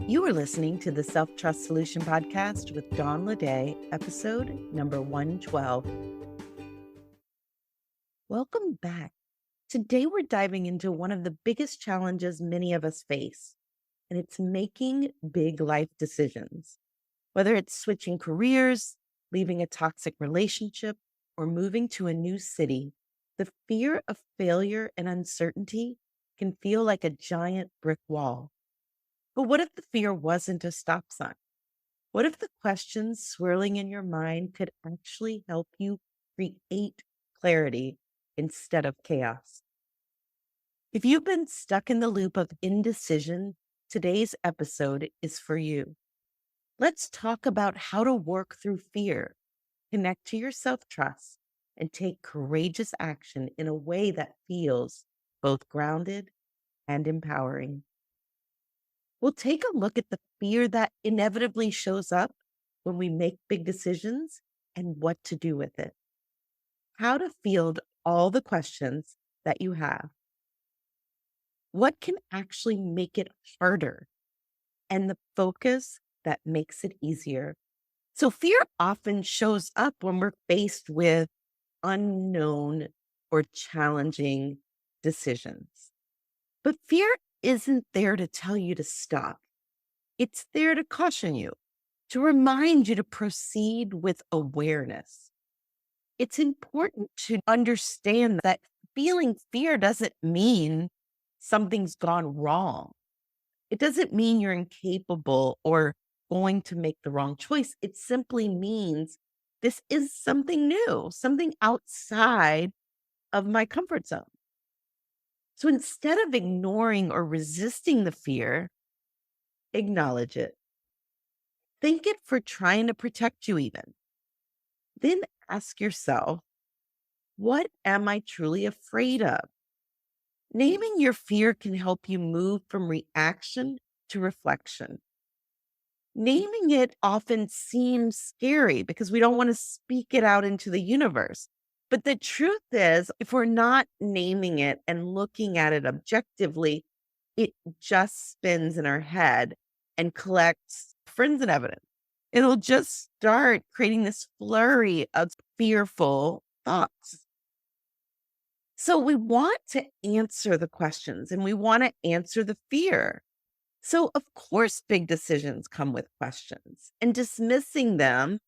You are listening to the Self Trust Solution Podcast with Dawn Leday, episode number 112. Welcome back. Today, we're diving into one of the biggest challenges many of us face, and it's making big life decisions. Whether it's switching careers, leaving a toxic relationship, or moving to a new city, the fear of failure and uncertainty can feel like a giant brick wall. But what if the fear wasn't a stop sign? What if the questions swirling in your mind could actually help you create clarity instead of chaos? If you've been stuck in the loop of indecision, today's episode is for you. Let's talk about how to work through fear, connect to your self trust, and take courageous action in a way that feels both grounded and empowering. We'll take a look at the fear that inevitably shows up when we make big decisions and what to do with it. How to field all the questions that you have. What can actually make it harder? And the focus that makes it easier. So, fear often shows up when we're faced with unknown or challenging decisions. But fear isn't there to tell you to stop. It's there to caution you, to remind you to proceed with awareness. It's important to understand that feeling fear doesn't mean something's gone wrong. It doesn't mean you're incapable or going to make the wrong choice. It simply means this is something new, something outside of my comfort zone. So instead of ignoring or resisting the fear, acknowledge it. Thank it for trying to protect you, even. Then ask yourself, what am I truly afraid of? Naming your fear can help you move from reaction to reflection. Naming it often seems scary because we don't want to speak it out into the universe. But the truth is, if we're not naming it and looking at it objectively, it just spins in our head and collects friends and evidence. It'll just start creating this flurry of fearful thoughts. So we want to answer the questions and we want to answer the fear. So, of course, big decisions come with questions, and dismissing them,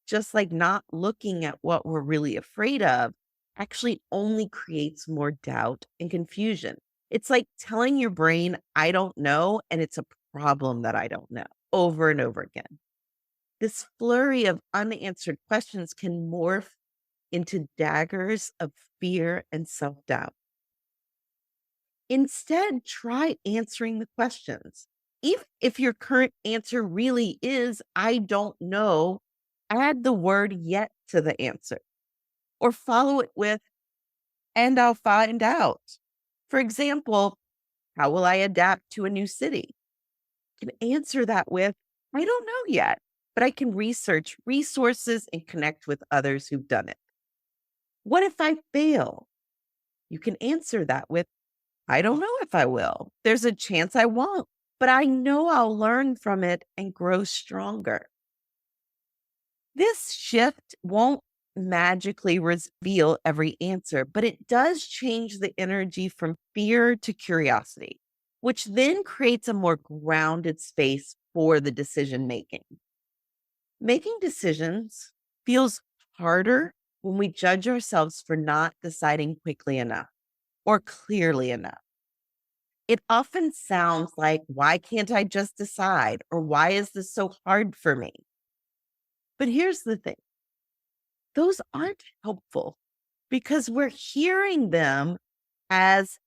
just like not looking at what we're really afraid of, actually only creates more doubt and confusion. It's like telling your brain, I don't know, and it's a problem that I don't know over and over again. This flurry of unanswered questions can morph into daggers of fear and self doubt. Instead, try answering the questions. Even if your current answer really is, I don't know, add the word yet to the answer or follow it with, and I'll find out. For example, how will I adapt to a new city? You can answer that with, I don't know yet, but I can research resources and connect with others who've done it. What if I fail? You can answer that with, I don't know if I will. There's a chance I won't, but I know I'll learn from it and grow stronger. This shift won't magically reveal every answer, but it does change the energy from fear to curiosity, which then creates a more grounded space for the decision making. Making decisions feels harder when we judge ourselves for not deciding quickly enough or clearly enough. It often sounds like, why can't I just decide? Or why is this so hard for me? But here's the thing, those aren't helpful because we're hearing them as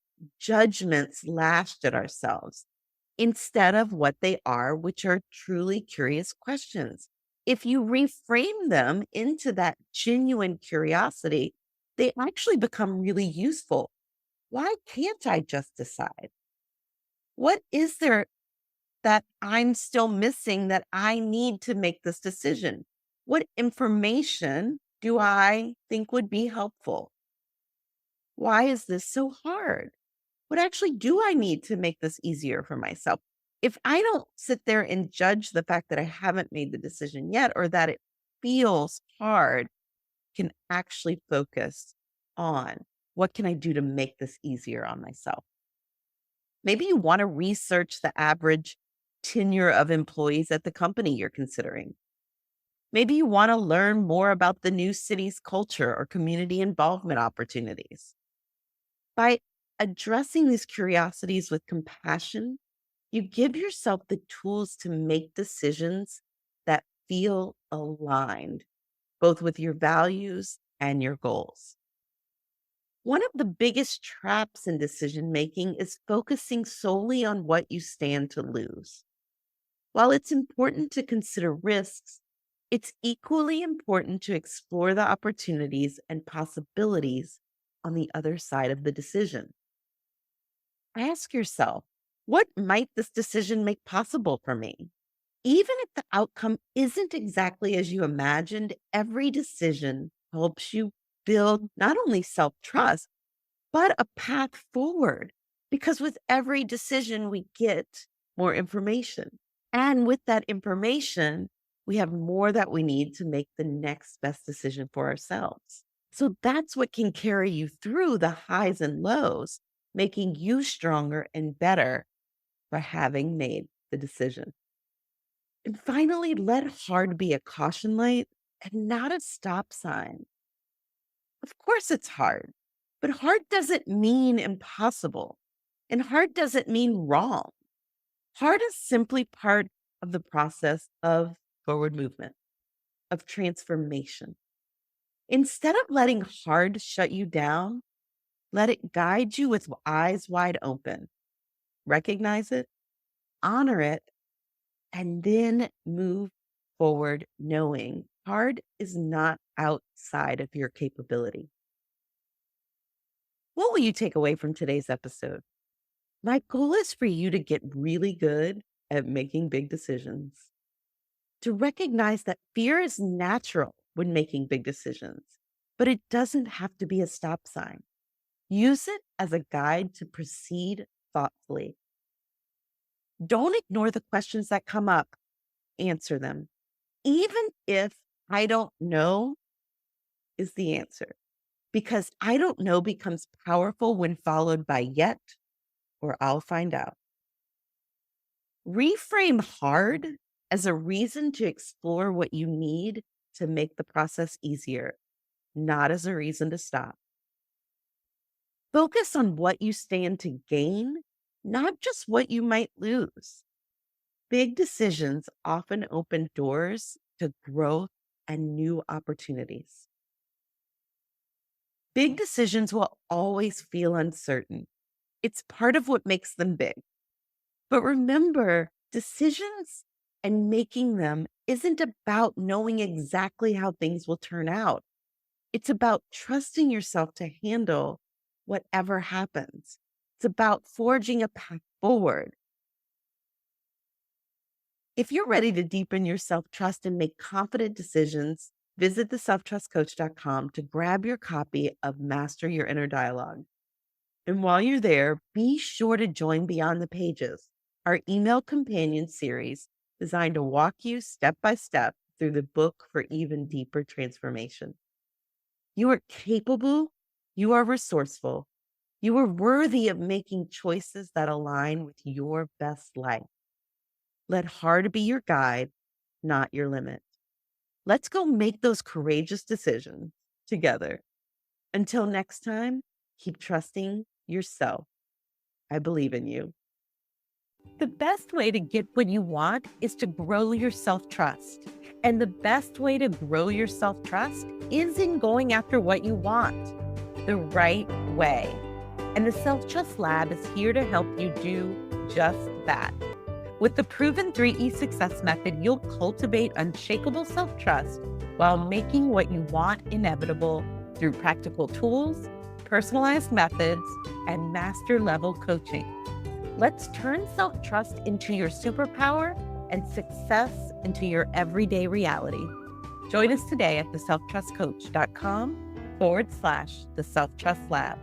judgments lashed at ourselves instead of what they are, which are truly curious questions. If you reframe them into that genuine curiosity, they actually become really useful. Why can't I just decide? What is there that I'm still missing that I need to make this decision? What information do I think would be helpful? Why is this so hard? What actually do I need to make this easier for myself? If I don't sit there and judge the fact that I haven't made the decision yet or that it feels hard, can actually focus on what can I do to make this easier on myself. Maybe you want to research the average tenure of employees at the company you're considering. Maybe you want to learn more about the new city's culture or community involvement opportunities. By addressing these curiosities with compassion, you give yourself the tools to make decisions that feel aligned, both with your values and your goals. One of the biggest traps in decision making is focusing solely on what you stand to lose. While it's important to consider risks, it's equally important to explore the opportunities and possibilities on the other side of the decision. Ask yourself, what might this decision make possible for me? Even if the outcome isn't exactly as you imagined, every decision helps you build not only self trust, but a path forward. Because with every decision, we get more information. And with that information, we have more that we need to make the next best decision for ourselves. So that's what can carry you through the highs and lows, making you stronger and better for having made the decision. And finally, let hard be a caution light and not a stop sign. Of course, it's hard, but hard doesn't mean impossible, and hard doesn't mean wrong. Hard is simply part of the process of forward movement, of transformation. Instead of letting hard shut you down, let it guide you with eyes wide open. Recognize it, honor it, and then move forward knowing hard is not outside of your capability. What will you take away from today's episode? My goal is for you to get really good at making big decisions, to recognize that fear is natural when making big decisions, but it doesn't have to be a stop sign. Use it as a guide to proceed thoughtfully. Don't ignore the questions that come up, answer them. Even if I don't know is the answer, because I don't know becomes powerful when followed by yet or I'll find out. Reframe hard as a reason to explore what you need to make the process easier, not as a reason to stop. Focus on what you stand to gain, not just what you might lose. Big decisions often open doors to growth and new opportunities. Big decisions will always feel uncertain. It's part of what makes them big. But remember, decisions and making them isn't about knowing exactly how things will turn out. It's about trusting yourself to handle whatever happens. It's about forging a path forward. If you're ready to deepen your self trust and make confident decisions, visit theselftrustcoach.com to grab your copy of Master Your Inner Dialogue. And while you're there, be sure to join Beyond the Pages, our email companion series designed to walk you step by step through the book for even deeper transformation. You are capable, you are resourceful, you are worthy of making choices that align with your best life. Let hard be your guide, not your limit. Let's go make those courageous decisions together. Until next time, keep trusting yourself. I believe in you. The best way to get what you want is to grow your self trust. And the best way to grow your self trust is in going after what you want the right way. And the Self Trust Lab is here to help you do just that. With the proven 3E success method, you'll cultivate unshakable self trust while making what you want inevitable through practical tools, personalized methods, and master level coaching. Let's turn self-trust into your superpower and success into your everyday reality. Join us today at theselftrustcoach.com/the Self Trust Lab.